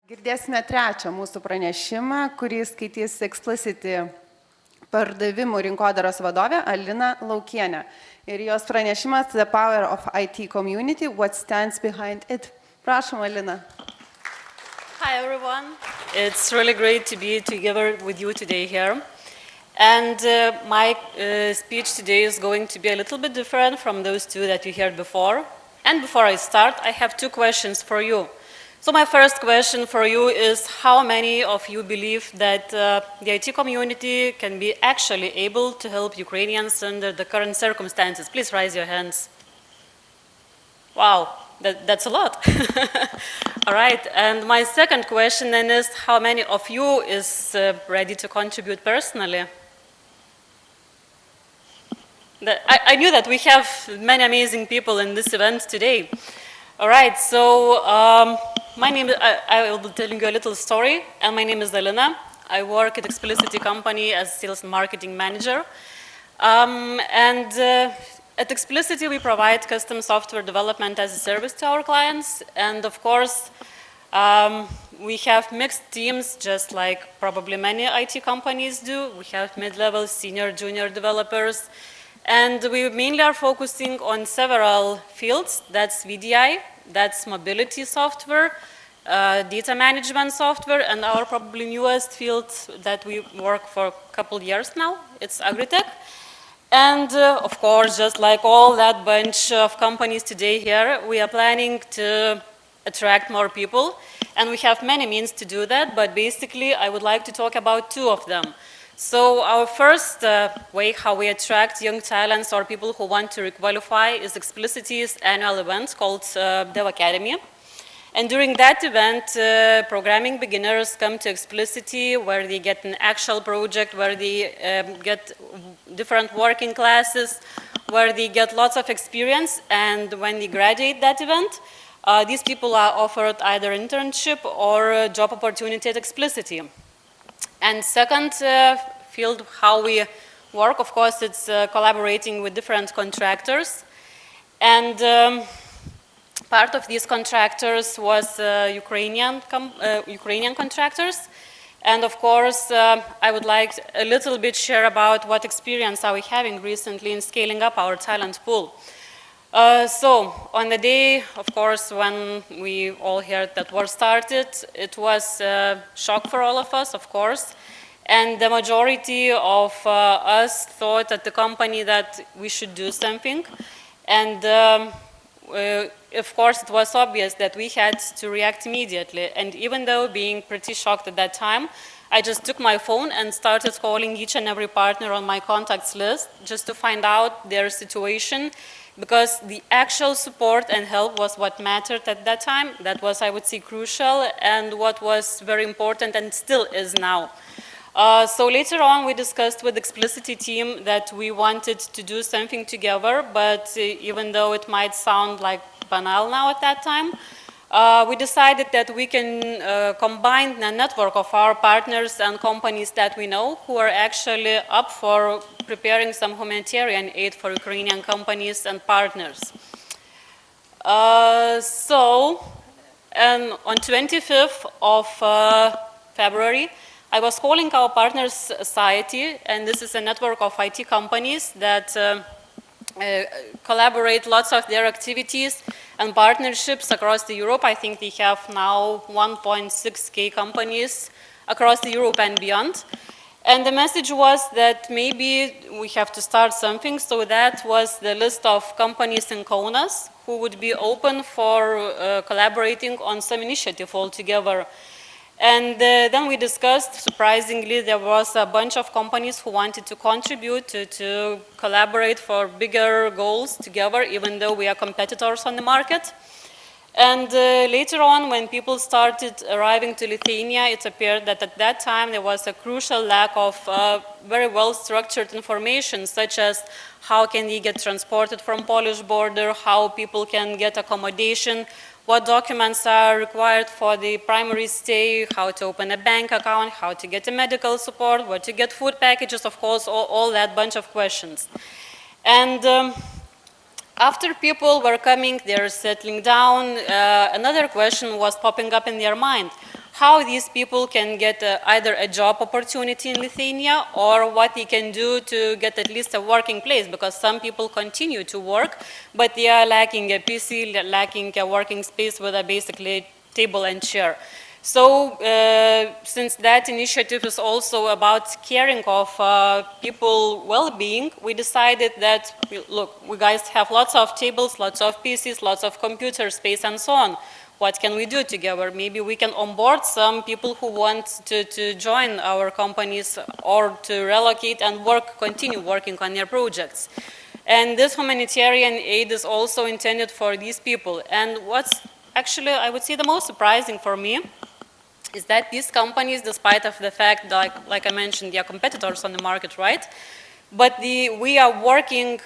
Girdėsime trečią mūsų pranešimą, kurį skaitys Xplicity pardavimų rinkodaros vadovė ALINA LAUKIENė. Ir jos pranešimas The Power of IT Community, What Stands Behind It. Prašom, ALINA. Hi everyone, it's really great to be together with you today here. And my speech today is going to be a little bit different from those two that you heard before. And before I start, I have two questions for you. So my first question for you is how many of you believe that the IT community can be actually able to help Ukrainians under the current circumstances? Please raise your hands. Wow, that's a lot. All right, and my second question then is how many of you is ready to contribute personally? I knew that we have many amazing people in this event today. All right, so I will be telling you a little story, and my name is ALINA. I work at Xplicity company as sales and marketing manager. At Xplicity, we provide custom software development as a service to our clients, and of course, we have mixed teams, just like probably many IT companies do. We have mid-level, senior, junior developers, and we mainly are focusing on several fields. That's VDI, that's mobility software, data management software, and our probably newest field that we work for a couple years now, it's agritech. And of course, just like all that bunch of companies today here, we are planning to attract more people, and we have many means to do that, but basically I would like to talk about two of them. So our first way how we attract young talents or people who want to requalify is Xplicity's annual event called Dev Academy. And during that event, programming beginners come to Xplicity where they get an actual project, where they get different working classes, where they get lots of experience, and when they graduate that event, these people are offered either internship or a job opportunity at Xplicity. And second field how we work, of course, it's collaborating with different contractors. And part of these contractors was Ukrainian contractors. And of course, I would like a little bit share about what experience are we having recently in scaling up our talent pool. So on the day, of course, when we all heard that war started, it was a shock for all of us, of course. And the majority of us thought at the company that we should do something. And of course, it was obvious that we had to react immediately. And even though being pretty shocked at that time, I just took my phone and started calling each and every partner on my contacts list just to find out their situation, because the actual support and help was what mattered at that time. That was, I would say, crucial, and what was very important and still is now. So later on, we discussed with the Xplicity team that we wanted to do something together, but even though it might sound like banal now at that time, we decided that we can combine the network of our partners and companies that we know who are actually up for preparing some humanitarian aid for Ukrainian companies and partners. And on 25th of February, I was calling our partners society, and this is a network of IT companies that collaborate lots of their activities and partnerships across the Europe. I think they have now 1.6K companies across the Europe and beyond. And the message was that maybe we have to start something, so that was the list of companies in Kaunas who would be open for collaborating on some initiative altogether. And then we discussed, surprisingly, there was a bunch of companies who wanted to contribute to collaborate for bigger goals together, even though we are competitors on the market. And later on, when people started arriving to Lithuania, it appeared that at that time there was a crucial lack of very well-structured information, such as how can they get transported from Polish border, how people can get accommodation, what documents are required for the primary stay, how to open a bank account, how to get a medical support, where to get food packages, of course, all that bunch of questions. And after people were coming, they're settling down, another question was popping up in their mind. how these people can get either a job opportunity in Lithuania or what they can do to get at least a working place, because some people continue to work, but they are lacking a PC, lacking a working space with a basically table and chair. So since that initiative is also about caring of people's well-being, we decided that, look, we guys have lots of tables, lots of PCs, lots of computer space and so on. What can we do together? Maybe we can onboard some people who want to join our companies or to relocate and continue working on their projects. And this humanitarian aid is also intended for these people. And what's actually, I would say, the most surprising for me is that these companies, despite of the fact, like I mentioned, they are competitors on the market, right? But we are working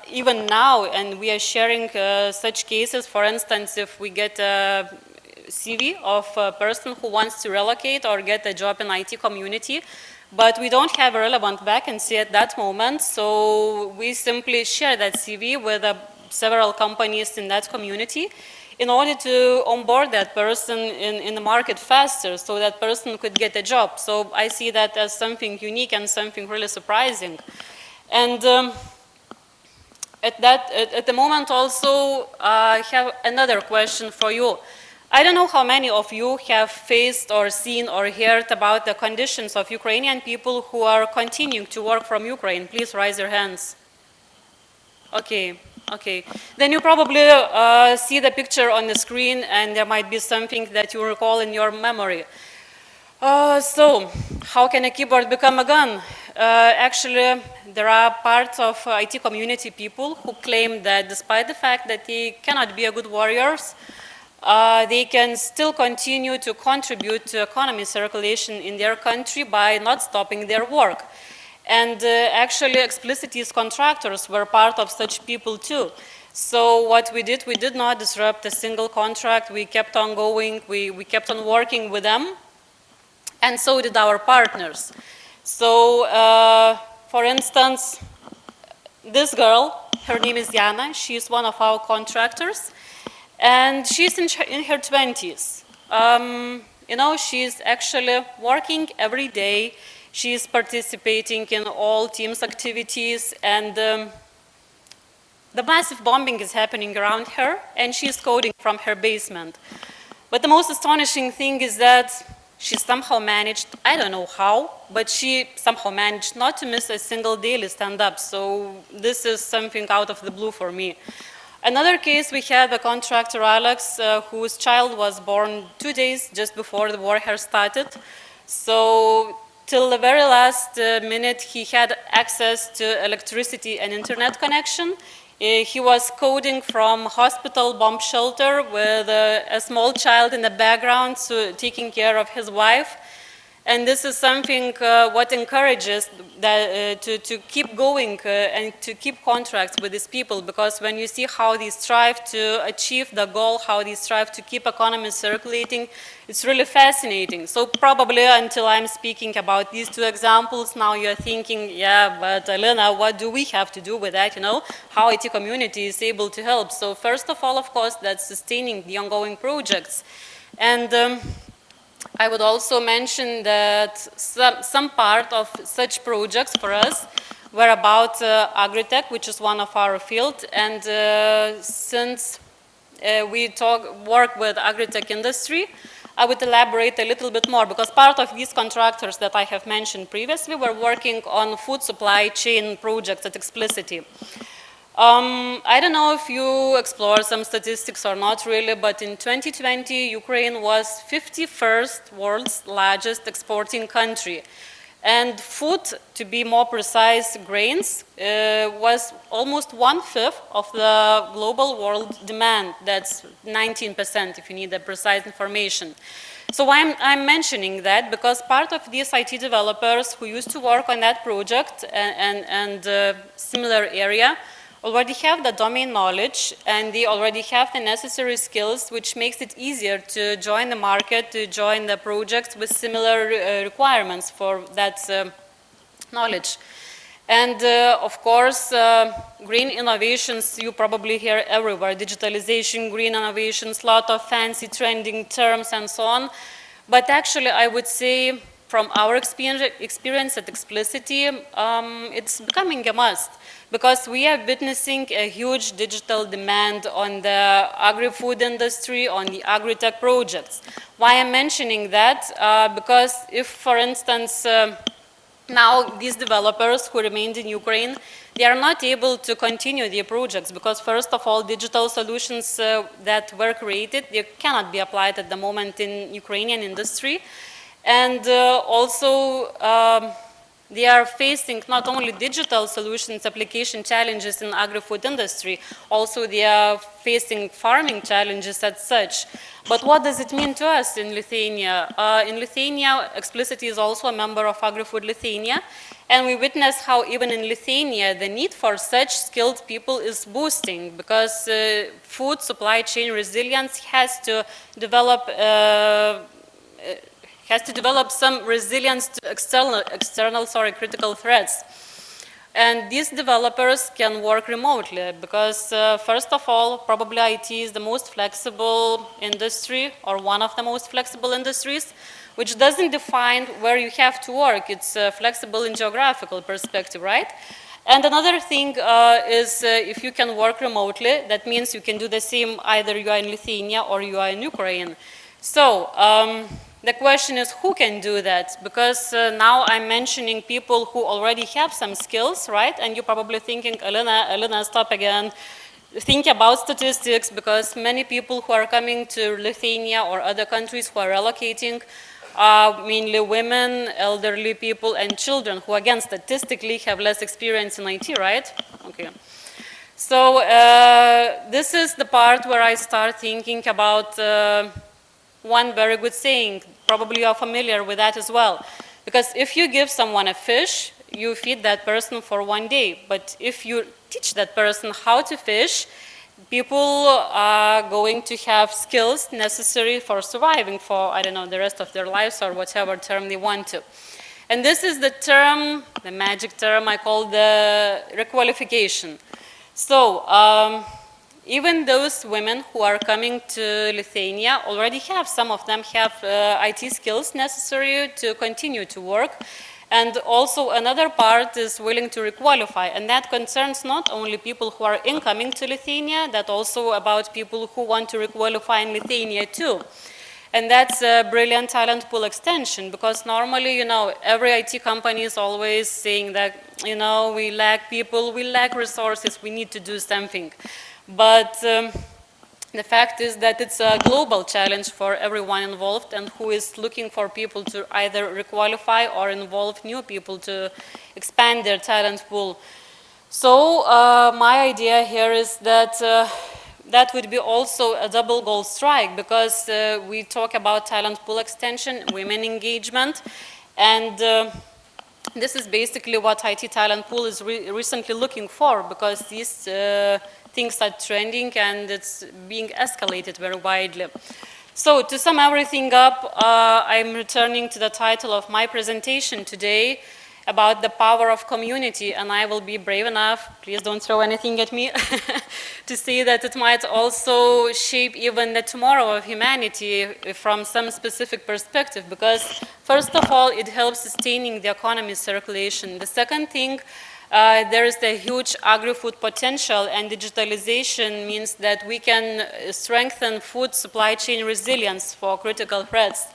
even now, and we are sharing such cases. For instance, if we get a CV of a person who wants to relocate or get a job in IT community, but we don't have a relevant vacancy at that moment, so we simply share that CV with several companies in that community in order to onboard that person in the market faster, so that person could get a job. So I see that as something unique and something really surprising. And at the moment also, I have another question for you. I don't know how many of you have faced or seen or heard about the conditions of Ukrainian people who are continuing to work from Ukraine. Please raise your hands. Okay. Okay, then you probably see the picture on the screen, and there might be something that you recall in your memory. So, how can a keyboard become a gun? Actually, there are parts of IT community people who claim that despite the fact that they cannot be a good warriors, they can still continue to contribute to economy circulation in their country by not stopping their work. And actually, Xplicity's contractors were part of such people too. So what we did not disrupt a single contract. We kept on going, we kept on working with them, and so did our partners. So, for instance, this girl, her name is Yana, she's one of our contractors, and she's in her 20s. You know, she's actually working every day. She's participating in all teams' activities, and the massive bombing is happening around her, and she's coding from her basement. But the most astonishing thing is that she somehow managed, I don't know how, but she somehow managed not to miss a single daily stand-up. So this is something out of the blue for me. Another case, we had the contractor Alex, whose child was born 2 days just before the war had started. So till the very last minute, he had access to electricity and internet connection. He was coding from hospital bomb shelter with a small child in the background, so taking care of his wife. And this is something what encourages that, to keep going and to keep contracts with these people, because when you see how they strive to achieve the goal, how they strive to keep economy circulating, it's really fascinating. So probably until I'm speaking about these two examples, now you're thinking, yeah, but Alina, what do we have to do with that, you know? How IT community is able to help? So first of all, of course, that's sustaining the ongoing projects. And I would also mention that some part of such projects for us were about agri-tech, which is one of our field. And since we work with agri-tech industry, I would elaborate a little bit more, because part of these contractors that I have mentioned previously were working on food supply chain projects at Xplicity. I don't know if you explore some statistics or not really, but in 2020, Ukraine was 51st world's largest exporting country. And food, to be more precise, grains, was almost 1/5 of the global world demand. That's 19% if you need the precise information. So I'm mentioning that because part of these IT developers who used to work on that project and similar area already have the domain knowledge, and they already have the necessary skills, which makes it easier to join the market, to join the projects with similar requirements for that knowledge. And of course, green innovations, you probably hear everywhere, digitalization, green innovations, lot of fancy trending terms and so on. But actually, I would say from our experience at Xplicity, it's becoming a must, because we are witnessing a huge digital demand on the agri-food industry, on the agri-tech projects. Why I'm mentioning that? Because if, for instance, now these developers who remained in Ukraine, they are not able to continue their projects because, first of all, digital solutions that were created, they cannot be applied at the moment in Ukrainian industry. And also, they are facing not only digital solutions, application challenges in agri-food industry, also they are facing farming challenges as such. But what does it mean to us in Lithuania? In Lithuania, Xplicity is also a member of Agri-Food Lithuania, and we witness how even in Lithuania, the need for such skilled people is boosting, because food supply chain resilience has to develop some resilience to external critical threats. And these developers can work remotely because, first of all, probably IT is the most flexible industry, or one of the most flexible industries, which doesn't define where you have to work. It's flexible in geographical perspective, right? And another thing is if you can work remotely, that means you can do the same either you are in Lithuania or you are in Ukraine. So, the question is who can do that? Because now I'm mentioning people who already have some skills, right? And you're probably thinking, Alina, stop again. Think about statistics, because many people who are coming to Lithuania or other countries who are relocating are mainly women, elderly people, and children who, again, statistically have less experience in IT, right? Okay. So this is the part where I start thinking about one very good saying. Probably you are familiar with that as well. Because if you give someone a fish, you feed that person for 1 day. But if you teach that person how to fish, people are going to have skills necessary for surviving for, I don't know, the rest of their lives, or whatever term they want to. And this is the term, the magic term I call the requalification. So, even those women who are coming to Lithuania already have, some of them have IT skills necessary to continue to work. And also another part is willing to requalify. And that concerns not only people who are incoming to Lithuania, that also about people who want to requalify in Lithuania too. And that's a brilliant talent pool extension, because normally, you know, every IT company is always saying that, you know, we lack people, we lack resources, we need to do something. But the fact is that it's a global challenge for everyone involved, and who is looking for people to either requalify or involve new people to expand their talent pool. So my idea here is that that would be also a double goal strike, because we talk about talent pool extension, women engagement, and this is basically what IT talent pool is recently looking for, because these things are trending and it's being escalated very widely. So to sum everything up, I'm returning to the title of my presentation today about the power of community, and I will be brave enough, please don't throw anything at me, to say that it might also shape even the tomorrow of humanity from some specific perspective, because first of all, it helps sustaining the economy circulation. The second thing, there is a huge agri-food potential, and digitalization means that we can strengthen food supply chain resilience for critical threats.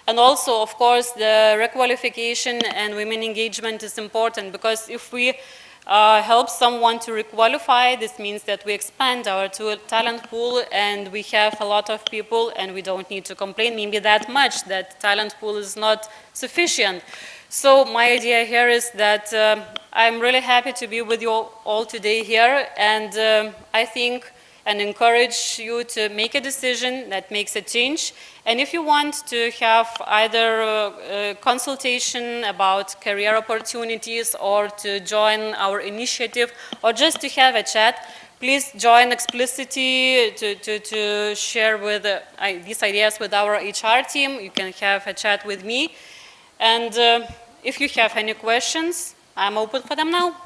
And also, of course, the requalification and women engagement is important, because if we help someone to requalify, this means that we expand our talent pool, and we have a lot of people, and we don't need to complain maybe that much that talent pool is not sufficient. So my idea here is that I'm really happy to be with you all today here, and I think and encourage you to make a decision that makes a change. And if you want to have either a consultation about career opportunities, or to join our initiative, or just to have a chat, please join Xplicity to share with these ideas with our HR team. You can have a chat with me. And if you have any questions, I'm open for them now.